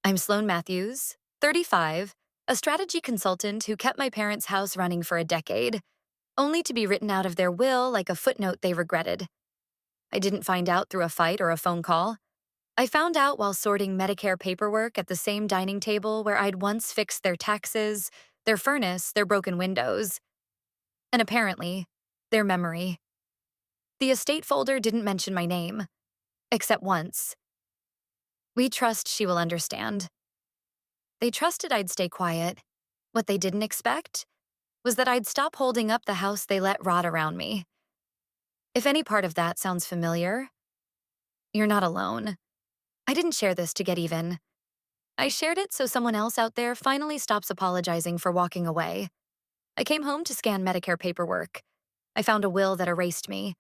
I'm Sloan Matthews, 35, a strategy consultant who kept my parents' house running for a decade, only to be written out of their will like a footnote they regretted. I didn't find out through a fight or a phone call. I found out while sorting Medicare paperwork at the same dining table where I'd once fixed their taxes, their furnace, their broken windows, and apparently, their memory. The estate folder didn't mention my name, except once. We trust she will understand. They trusted I'd stay quiet. What they didn't expect was that I'd stop holding up the house they let rot around me. If any part of that sounds familiar, you're not alone. I didn't share this to get even. I shared it so someone else out there finally stops apologizing for walking away. I came home to scan Medicare paperwork. I found a will that erased me.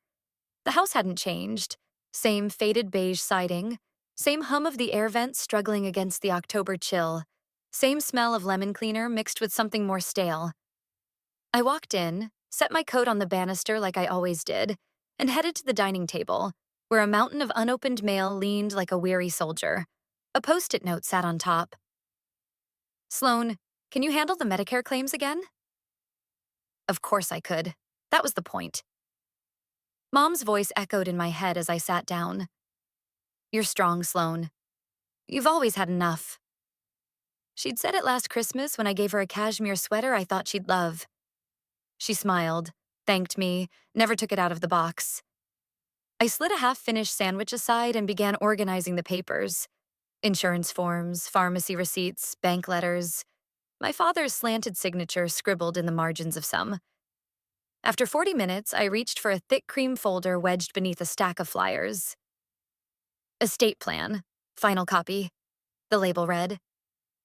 The house hadn't changed. Same faded beige siding, same hum of the air vents struggling against the October chill, same smell of lemon cleaner mixed with something more stale. I walked in, set my coat on the banister like I always did, and headed to the dining table, where a mountain of unopened mail leaned like a weary soldier. A post-it note sat on top. Sloan, can you handle the Medicare claims again? Of course I could. That was the point. Mom's voice echoed in my head as I sat down. You're strong, Sloan. You've always had enough. She'd said it last Christmas when I gave her a cashmere sweater I thought she'd love. She smiled, thanked me, never took it out of the box. I slid a half-finished sandwich aside and began organizing the papers. Insurance forms, pharmacy receipts, bank letters. My father's slanted signature scribbled in the margins of some. After 40 minutes, I reached for a thick cream folder wedged beneath a stack of flyers. Estate plan. Final copy. The label read.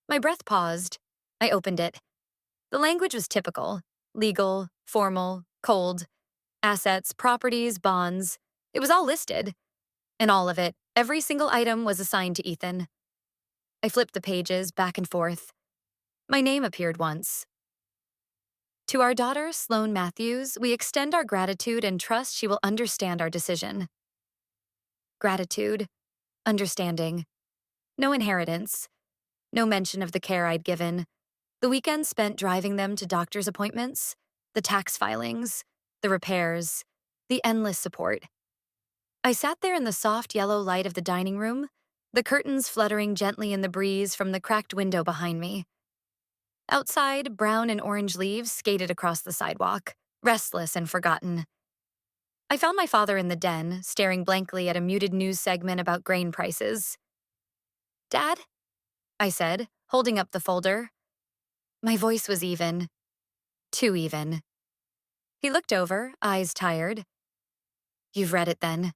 My breath paused. I opened it. The language was typical. Legal, formal, cold. Assets, properties, bonds. It was all listed. And all of it, every single item was assigned to Ethan. I flipped the pages back and forth. My name appeared once. To our daughter, Sloan Matthews, we extend our gratitude and trust she will understand our decision. Gratitude. Understanding. No inheritance. No mention of the care I'd given. The weekend spent driving them to doctor's appointments, the tax filings, the repairs, the endless support. I sat there in the soft yellow light of the dining room, the curtains fluttering gently in the breeze from the cracked window behind me. Outside, brown and orange leaves skated across the sidewalk, restless and forgotten. I found my father in the den, staring blankly at a muted news segment about grain prices. Dad? I said, holding up the folder. My voice was even. Too even. He looked over, eyes tired. You've read it then,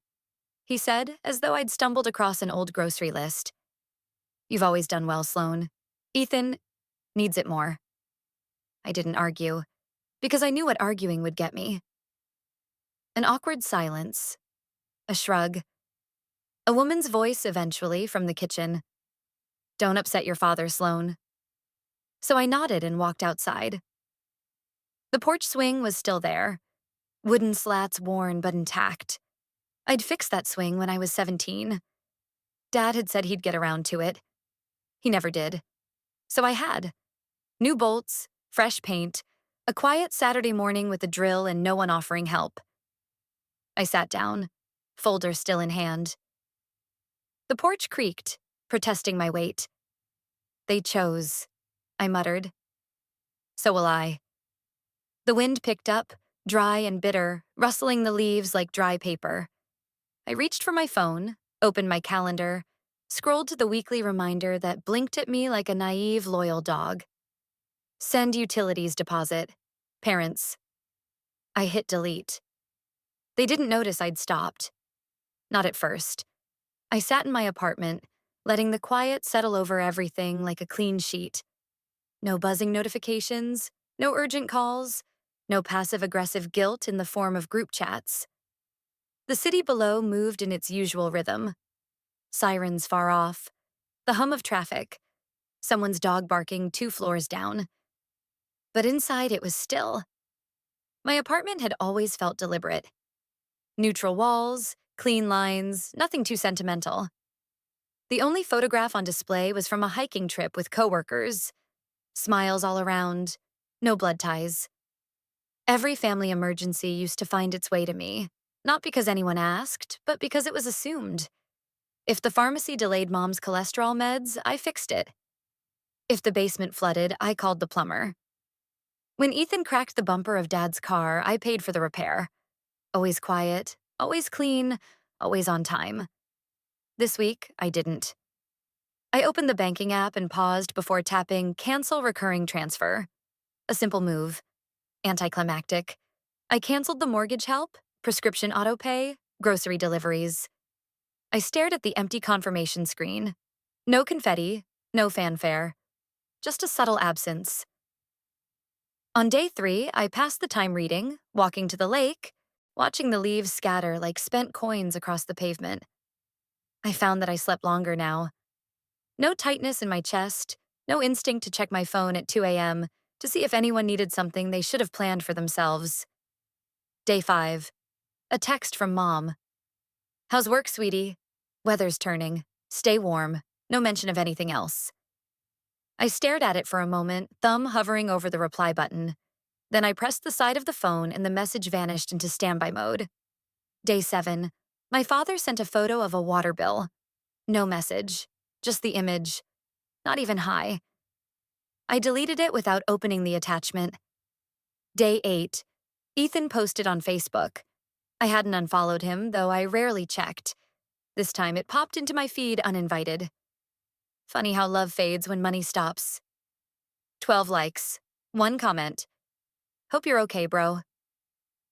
he said, as though I'd stumbled across an old grocery list. You've always done well, Sloan. Ethan needs it more. I didn't argue, because I knew what arguing would get me. An awkward silence. A shrug. A woman's voice eventually from the kitchen. Don't upset your father, Sloan. So I nodded and walked outside. The porch swing was still there. Wooden slats worn but intact. I'd fixed that swing when I was 17. Dad had said he'd get around to it. He never did. So I had. New bolts, fresh paint, a quiet Saturday morning with a drill and no one offering help. I sat down, folder still in hand. The porch creaked, protesting my weight. They chose, I muttered. So will I. The wind picked up, dry and bitter, rustling the leaves like dry paper. I reached for my phone, opened my calendar, scrolled to the weekly reminder that blinked at me like a naive, loyal dog. Send utilities deposit. Parents. I hit delete. They didn't notice I'd stopped. Not at first. I sat in my apartment, letting the quiet settle over everything like a clean sheet. No buzzing notifications, no urgent calls, no passive-aggressive guilt in the form of group chats. The city below moved in its usual rhythm. Sirens far off, the hum of traffic, someone's dog barking 2 floors down. But inside it was still. My apartment had always felt deliberate. Neutral walls, clean lines, nothing too sentimental. The only photograph on display was from a hiking trip with coworkers. Smiles all around, no blood ties. Every family emergency used to find its way to me, not because anyone asked, but because it was assumed. If the pharmacy delayed mom's cholesterol meds, I fixed it. If the basement flooded, I called the plumber. When Ethan cracked the bumper of Dad's car, I paid for the repair. Always quiet, always clean, always on time. This week, I didn't. I opened the banking app and paused before tapping Cancel Recurring Transfer. A simple move. Anticlimactic. I canceled the mortgage help, prescription autopay, grocery deliveries. I stared at the empty confirmation screen. No confetti, no fanfare. Just a subtle absence. On day 3, I passed the time reading, walking to the lake, watching the leaves scatter like spent coins across the pavement. I found that I slept longer now. No tightness in my chest, no instinct to check my phone at 2 a.m. to see if anyone needed something they should have planned for themselves. Day 5. A text from Mom. How's work, sweetie? Weather's turning. Stay warm. No mention of anything else. I stared at it for a moment, thumb hovering over the reply button. Then I pressed the side of the phone and the message vanished into standby mode. Day 7. My father sent a photo of a water bill. No message. Just the image. Not even hi. I deleted it without opening the attachment. Day 8. Ethan posted on Facebook. I hadn't unfollowed him, though I rarely checked. This time it popped into my feed uninvited. Funny how love fades when money stops. 12 likes. 1 comment. Hope you're okay, bro.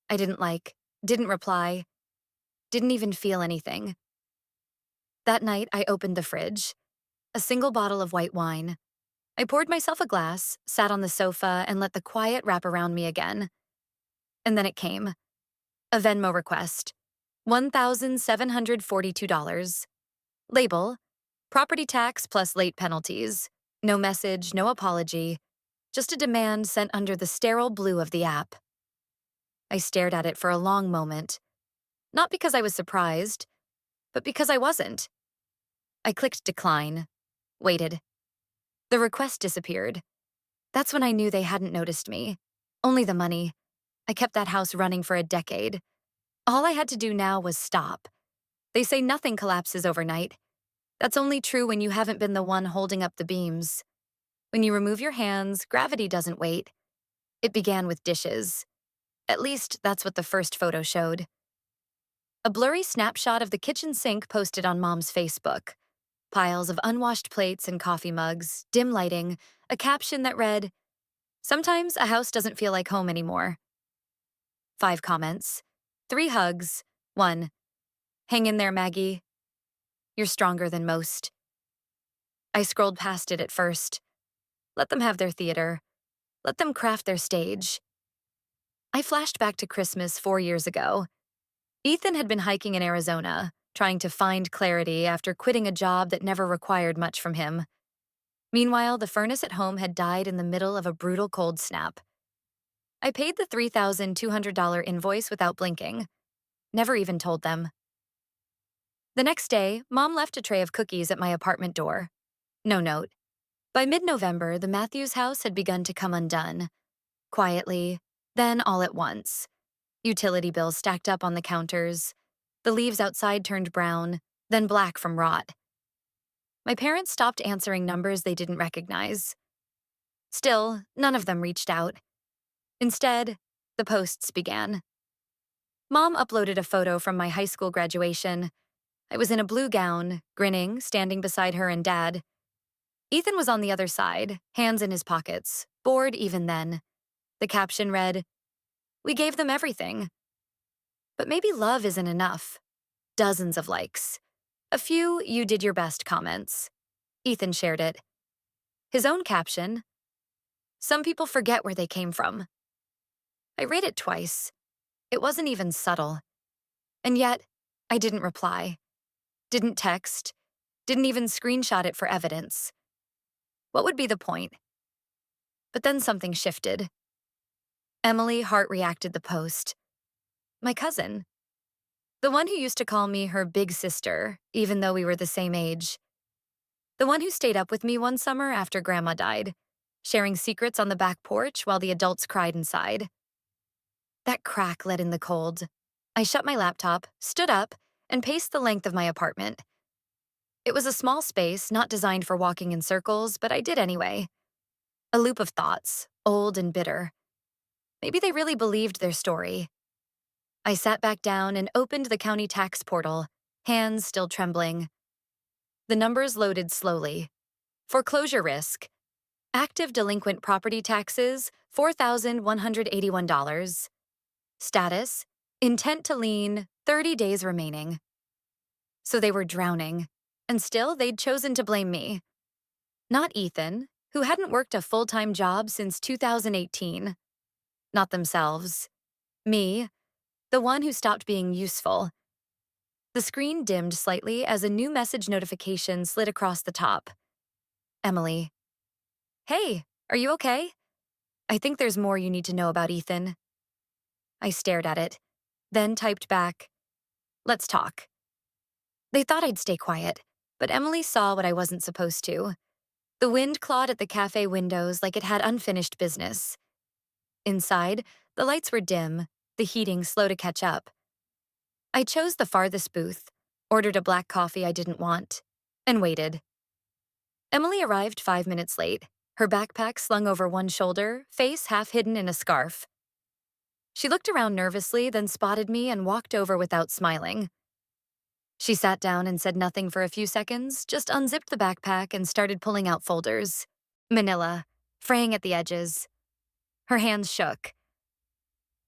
I didn't like, didn't reply, didn't even feel anything. That night, I opened the fridge. A single bottle of white wine. I poured myself a glass, sat on the sofa, and let the quiet wrap around me again. And then it came. A Venmo request. $1,742. Label. Property tax plus late penalties. No message, no apology. Just a demand sent under the sterile blue of the app. I stared at it for a long moment. Not because I was surprised, but because I wasn't. I clicked decline. Waited. The request disappeared. That's when I knew they hadn't noticed me. Only the money. I kept that house running for a decade. All I had to do now was stop. They say nothing collapses overnight. That's only true when you haven't been the one holding up the beams. When you remove your hands, gravity doesn't wait. It began with dishes. At least, that's what the first photo showed. A blurry snapshot of the kitchen sink posted on Mom's Facebook. Piles of unwashed plates and coffee mugs, dim lighting, a caption that read, "Sometimes a house doesn't feel like home anymore." 5 comments. 3 hugs. 1. Hang in there, Maggie. You're stronger than most. I scrolled past it at first. Let them have their theater. Let them craft their stage. I flashed back to Christmas 4 years ago. Ethan had been hiking in Arizona, trying to find clarity after quitting a job that never required much from him. Meanwhile, the furnace at home had died in the middle of a brutal cold snap. I paid the $3,200 invoice without blinking. Never even told them. The next day, Mom left a tray of cookies at my apartment door. No note. By mid-November, the Matthews house had begun to come undone. Quietly, then all at once. Utility bills stacked up on the counters. The leaves outside turned brown, then black from rot. My parents stopped answering numbers they didn't recognize. Still, none of them reached out. Instead, the posts began. Mom uploaded a photo from my high school graduation. I was in a blue gown, grinning, standing beside her and Dad. Ethan was on the other side, hands in his pockets, bored even then. The caption read, "We gave them everything." But maybe love isn't enough. Dozens of likes. A few "you did your best" comments. Ethan shared it. His own caption, "Some people forget where they came from." I read it twice. It wasn't even subtle. And yet, I didn't reply. Didn't text. Didn't even screenshot it for evidence. What would be the point? But then something shifted. Emily heart-reacted the post. My cousin. The one who used to call me her big sister, even though we were the same age. The one who stayed up with me one summer after Grandma died, sharing secrets on the back porch while the adults cried inside. That crack let in the cold. I shut my laptop, stood up, and paced the length of my apartment. It was a small space, not designed for walking in circles, but I did anyway. A loop of thoughts, old and bitter. Maybe they really believed their story. I sat back down and opened the county tax portal, hands still trembling. The numbers loaded slowly. Foreclosure risk. Active delinquent property taxes, $4,181. Status, intent to lien, 30 days remaining. So they were drowning, and still they'd chosen to blame me. Not Ethan, who hadn't worked a full-time job since 2018. Not themselves. Me, the one who stopped being useful. The screen dimmed slightly as a new message notification slid across the top. Emily. Hey, are you okay? I think there's more you need to know about Ethan. I stared at it, then typed back, let's talk. They thought I'd stay quiet, but Emily saw what I wasn't supposed to. The wind clawed at the cafe windows like it had unfinished business. Inside, the lights were dim, the heating slow to catch up. I chose the farthest booth, ordered a black coffee I didn't want, and waited. Emily arrived 5 minutes late, her backpack slung over one shoulder, face half hidden in a scarf. She looked around nervously, then spotted me and walked over without smiling. She sat down and said nothing for a few seconds, just unzipped the backpack and started pulling out folders. Manila, fraying at the edges. Her hands shook.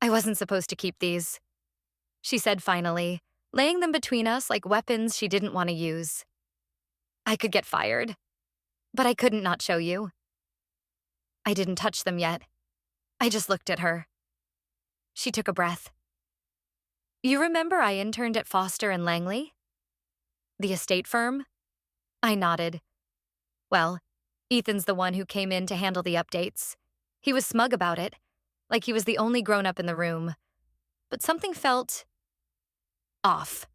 I wasn't supposed to keep these, she said finally, laying them between us like weapons she didn't want to use. I could get fired, but I couldn't not show you. I didn't touch them yet. I just looked at her. She took a breath. You remember I interned at Foster and Langley? The estate firm? I nodded. Well, Ethan's the one who came in to handle the updates. He was smug about it, like he was the only grown-up in the room. But something felt off.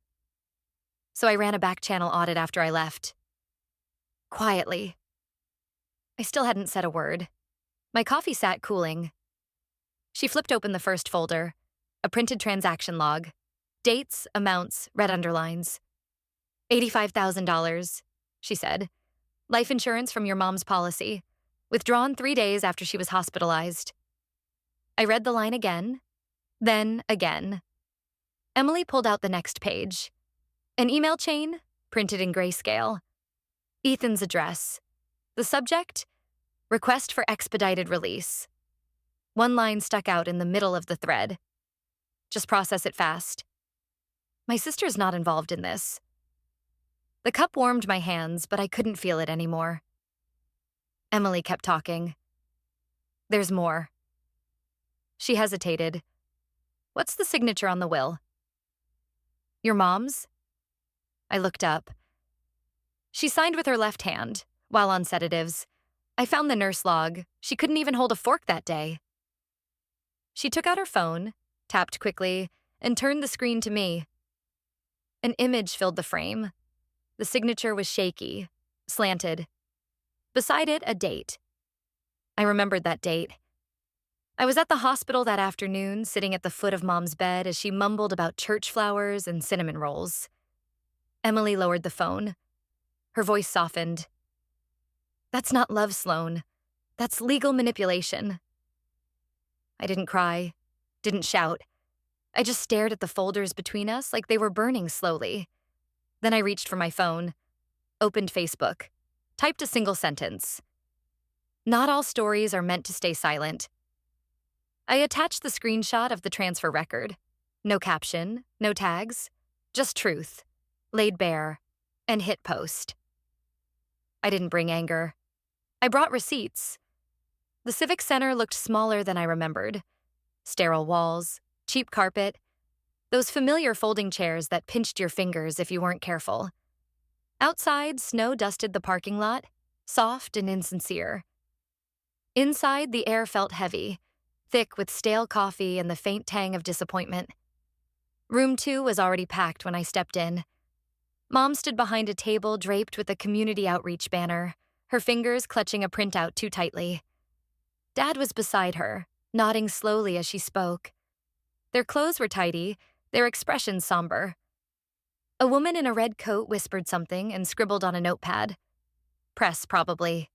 So I ran a back-channel audit after I left. Quietly. I still hadn't said a word. My coffee sat cooling. She flipped open the first folder, a printed transaction log. Dates, amounts, red underlines. $85,000, she said. Life insurance from your mom's policy. Withdrawn 3 days after she was hospitalized. I read the line again, then again. Emily pulled out the next page. An email chain, printed in grayscale. Ethan's address. The subject? Request for expedited release. One line stuck out in the middle of the thread. Just process it fast. My sister's not involved in this. The cup warmed my hands, but I couldn't feel it anymore. Emily kept talking. There's more. She hesitated. What's the signature on the will? Your mom's? I looked up. She signed with her left hand, while on sedatives. I found the nurse log. She couldn't even hold a fork that day. She took out her phone, tapped quickly, and turned the screen to me. An image filled the frame. The signature was shaky, slanted. Beside it, a date. I remembered that date. I was at the hospital that afternoon, sitting at the foot of Mom's bed as she mumbled about church flowers and cinnamon rolls. Emily lowered the phone. Her voice softened. That's not love, Sloan. That's legal manipulation. I didn't cry, didn't shout. I just stared at the folders between us like they were burning slowly. Then I reached for my phone, opened Facebook, typed a single sentence. Not all stories are meant to stay silent. I attached the screenshot of the transfer record. No caption, no tags, just truth, laid bare, and hit post. I didn't bring anger. I brought receipts. The Civic Center looked smaller than I remembered. Sterile walls, cheap carpet, those familiar folding chairs that pinched your fingers if you weren't careful. Outside, snow dusted the parking lot, soft and insincere. Inside, the air felt heavy, thick with stale coffee and the faint tang of disappointment. Room 2 was already packed when I stepped in. Mom stood behind a table draped with a community outreach banner, her fingers clutching a printout too tightly. Dad was beside her, nodding slowly as she spoke. Their clothes were tidy, their expressions somber. A woman in a red coat whispered something and scribbled on a notepad. Press, probably.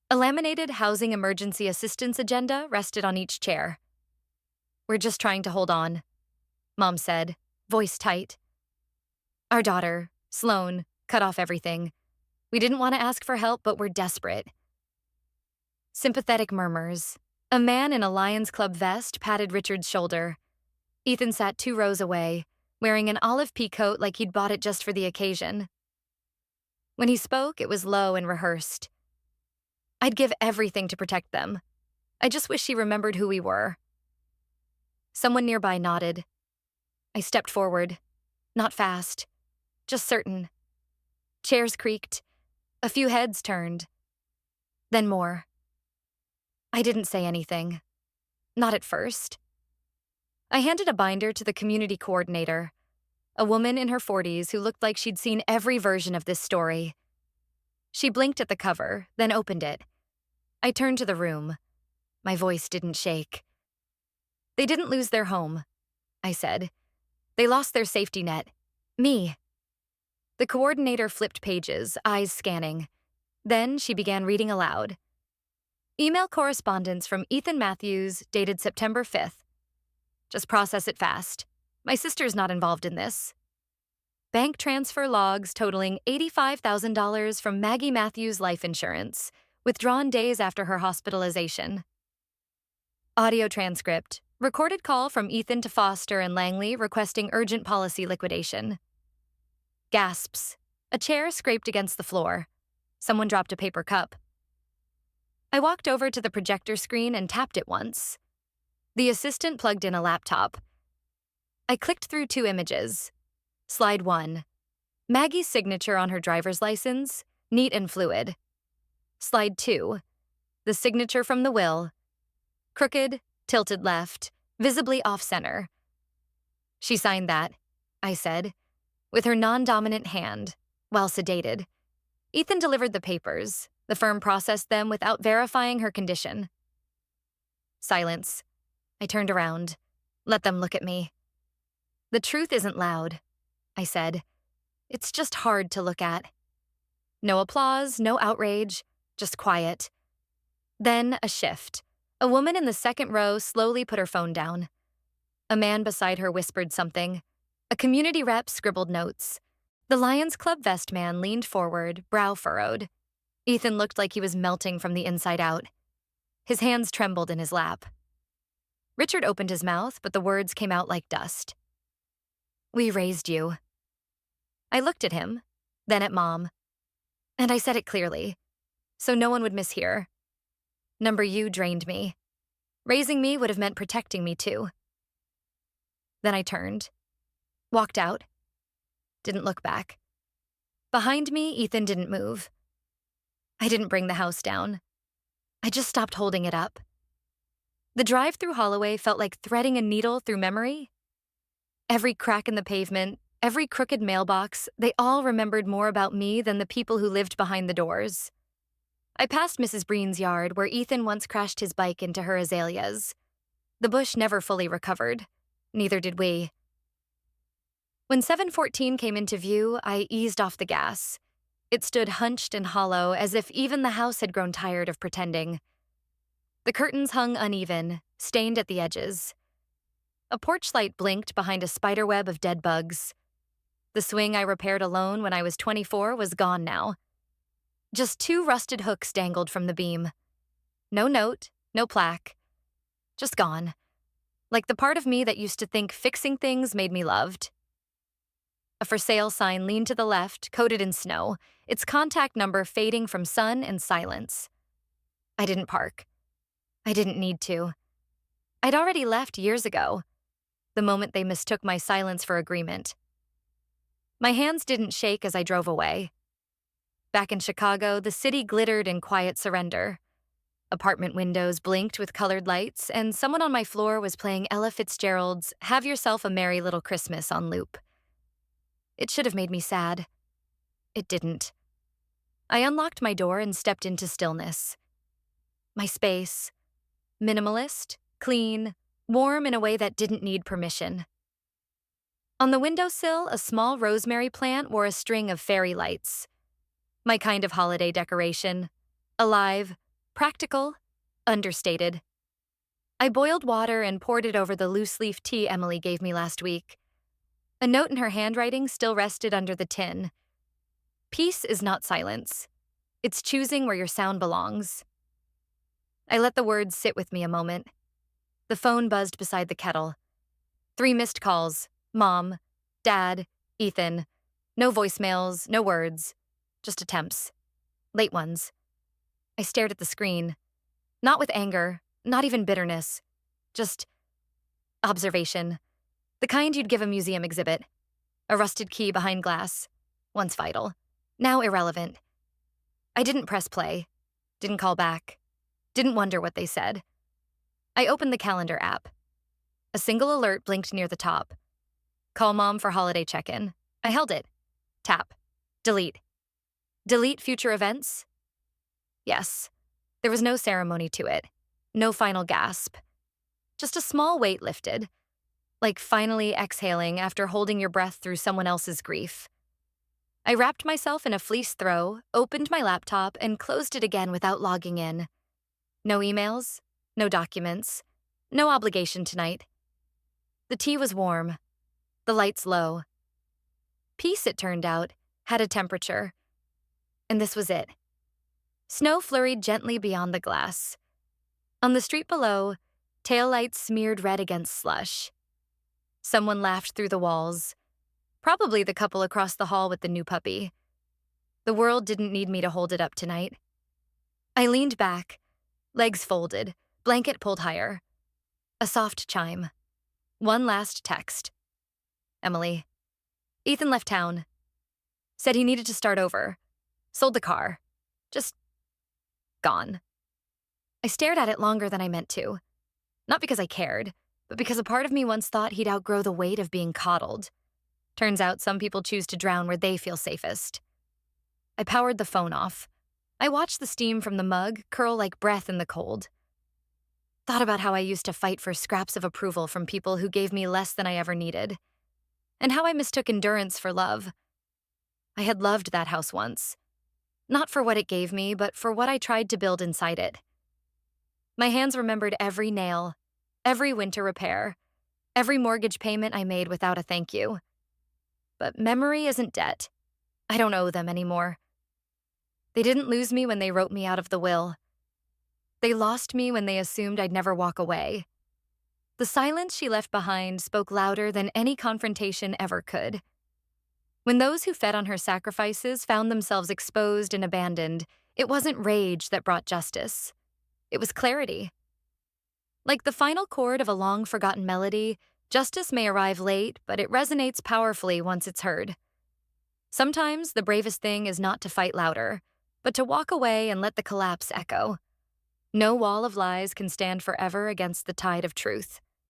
A laminated housing emergency assistance agenda rested on each chair. "We're just trying to hold on," Mom said, voice tight. "Our daughter, Sloane, cut off everything. We didn't want to ask for help, but we're desperate." Sympathetic murmurs. A man in a Lions Club vest patted Richard's shoulder. Ethan sat 2 rows away, wearing an olive pea coat like he'd bought it just for the occasion. When he spoke, it was low and rehearsed. "I'd give everything to protect them. I just wish she remembered who we were." Someone nearby nodded. I stepped forward. Not fast, just certain. Chairs creaked. A few heads turned. Then more. I didn't say anything. Not at first. I handed a binder to the community coordinator, a woman in her 40s who looked like she'd seen every version of this story. She blinked at the cover, then opened it. I turned to the room. My voice didn't shake. "They didn't lose their home," I said. "They lost their safety net. Me." The coordinator flipped pages, eyes scanning. Then she began reading aloud. "Email correspondence from Ethan Matthews, dated September 5th. Just process it fast. My sister's not involved in this. Bank transfer logs totaling $85,000 from Maggie Matthews Life Insurance, withdrawn days after her hospitalization. Audio transcript. Recorded call from Ethan to Foster and Langley requesting urgent policy liquidation." Gasps. A chair scraped against the floor. Someone dropped a paper cup. I walked over to the projector screen and tapped it once. The assistant plugged in a laptop. I clicked through 2 images. Slide 1. Maggie's signature on her driver's license, neat and fluid. Slide 2. The signature from the will. Crooked, tilted left, visibly off-center. "She signed that," I said, with her non-dominant hand, while sedated. Ethan delivered the papers. The firm processed them without verifying her condition. Silence. I turned around. Let them look at me. "The truth isn't loud," I said. "It's just hard to look at." No applause, no outrage, just quiet. Then a shift. A woman in the 2nd row slowly put her phone down. A man beside her whispered something. A community rep scribbled notes. The Lions Club vest man leaned forward, brow furrowed. Ethan looked like he was melting from the inside out. His hands trembled in his lap. Richard opened his mouth, but the words came out like dust. "We raised you." I looked at him, then at Mom. And I said it clearly, so no one would mishear. Number U drained me. Raising me would have meant protecting me too. Then I turned. Walked out. Didn't look back. Behind me, Ethan didn't move. I didn't bring the house down. I just stopped holding it up. The drive-through hallway felt like threading a needle through memory. Every crack in the pavement, every crooked mailbox, they all remembered more about me than the people who lived behind the doors. I passed Mrs. Breen's yard where Ethan once crashed his bike into her azaleas. The bush never fully recovered. Neither did we. When 714 came into view, I eased off the gas. It stood hunched and hollow, as if even the house had grown tired of pretending. The curtains hung uneven, stained at the edges. A porch light blinked behind a spiderweb of dead bugs. The swing I repaired alone when I was 24 was gone now. Just 2 rusted hooks dangled from the beam. No note, no plaque. Just gone. Like the part of me that used to think fixing things made me loved. A for sale sign leaned to the left, coated in snow, its contact number fading from sun and silence. I didn't park. I didn't need to. I'd already left years ago, the moment they mistook my silence for agreement. My hands didn't shake as I drove away. Back in Chicago, the city glittered in quiet surrender. Apartment windows blinked with colored lights, and someone on my floor was playing Ella Fitzgerald's "Have Yourself a Merry Little Christmas" on loop. It should have made me sad. It didn't. I unlocked my door and stepped into stillness. My space. Minimalist, clean, warm in a way that didn't need permission. On the windowsill, a small rosemary plant wore a string of fairy lights. My kind of holiday decoration. Alive, practical, understated. I boiled water and poured it over the loose-leaf tea Emily gave me last week. A note in her handwriting still rested under the tin. Peace is not silence. It's choosing where your sound belongs. I let the words sit with me a moment. The phone buzzed beside the kettle. 3 missed calls. Mom, Dad, Ethan. No voicemails, no words. Just attempts. Late ones. I stared at the screen. Not with anger, not even bitterness. Just observation. The kind you'd give a museum exhibit. A rusted key behind glass. Once vital. Now irrelevant. I didn't press play. Didn't call back. Didn't wonder what they said. I opened the calendar app. A single alert blinked near the top. Call Mom for holiday check-in. I held it. Tap. Delete. Delete future events? Yes. There was no ceremony to it. No final gasp. Just a small weight lifted. Like finally exhaling after holding your breath through someone else's grief. I wrapped myself in a fleece throw, opened my laptop, and closed it again without logging in. No emails, no documents, no obligation tonight. The tea was warm, the lights low. Peace, it turned out, had a temperature. And this was it. Snow flurried gently beyond the glass. On the street below, taillights smeared red against slush. Someone laughed through the walls. Probably the couple across the hall with the new puppy. The world didn't need me to hold it up tonight. I leaned back, legs folded, blanket pulled higher. A soft chime. One last text. Emily. Ethan left town. Said he needed to start over. Sold the car. Just gone. I stared at it longer than I meant to. Not because I cared, but because a part of me once thought he'd outgrow the weight of being coddled. Turns out some people choose to drown where they feel safest. I powered the phone off. I watched the steam from the mug curl like breath in the cold. Thought about how I used to fight for scraps of approval from people who gave me less than I ever needed. And how I mistook endurance for love. I had loved that house once. Not for what it gave me, but for what I tried to build inside it. My hands remembered every nail, every winter repair, every mortgage payment I made without a thank you. But memory isn't debt. I don't owe them anymore. They didn't lose me when they wrote me out of the will. They lost me when they assumed I'd never walk away. The silence she left behind spoke louder than any confrontation ever could. When those who fed on her sacrifices found themselves exposed and abandoned, it wasn't rage that brought justice. It was clarity. Like the final chord of a long-forgotten melody, justice may arrive late, but it resonates powerfully once it's heard. Sometimes the bravest thing is not to fight louder, but to walk away and let the collapse echo. No wall of lies can stand forever against the tide of truth.